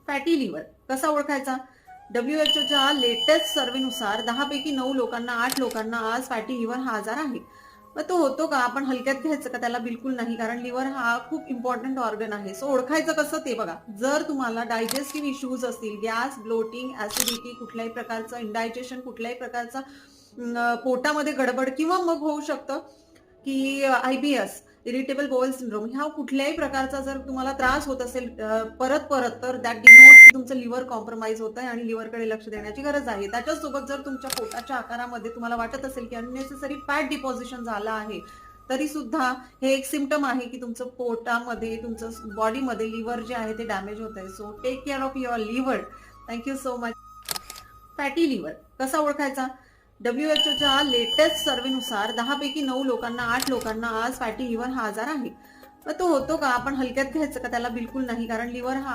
Fatty liver कसा ओळखायचा? WHO latest सर्व्हेनुसार 10 पैकी 9 लोकांना 8 लोकांना आज फॅटी लिव्हर हा आजार आहे. मग तो होतो का? आपण हलक्यात घ्यायचं का? त्याला बिलकुल नाही, कारण लिव्हर हा खूप इम्पॉर्टंट ऑर्गन आहे. सो ओळखायचं कसं ते बघा. जर तुम्हाला डायजेस्टिव्ह इश्यूज असतील, गॅस, ब्लोटिंग, ऍसिडिटी, कुठल्याही प्रकारचं इंडायजेशन, कुठल्याही प्रकारचा पोटामध्ये गडबड, किंवा मग होऊ शकतं की IBS, इरिटेबल बाउल सिंड्रोम, ह्या कुठल्याही प्रकारचा जर तुम्हाला त्रास होत असेल परत-परत, तर दॅट डिनोट्स की तुमचं लिव्हर कॉम्प्रोमाईज होतंय आणि लिव्हरकडे लक्ष देण्याची गरज आहे. त्याच्यासोबत जर तुमच्या पोटाच्या आकारामध्ये तुम्हाला वाटत असेल की अननेसेसरी फॅट डिपॉझिशन झालं आहे, तरी सुद्धा हे एक सिम्प्टम आहे की तुमचं पोटामध्ये, तुमचं बॉडीमध्ये लिव्हर जे आहे ते डॅमेज होतंय. So take care of your liver. Thank you so much. Fatty liver कसा ओळखायचा? WHOच्या लेटेस्ट सर्व्हेनुसार 10 पैकी 9 लोकांना 8 लोकांना आज फॅटी लिव्हर हा आजार आहे. मग तो होतो का? आपण हलक्यात घ्यायचं का? त्याला बिलकुल नाही, कारण लिव्हर हा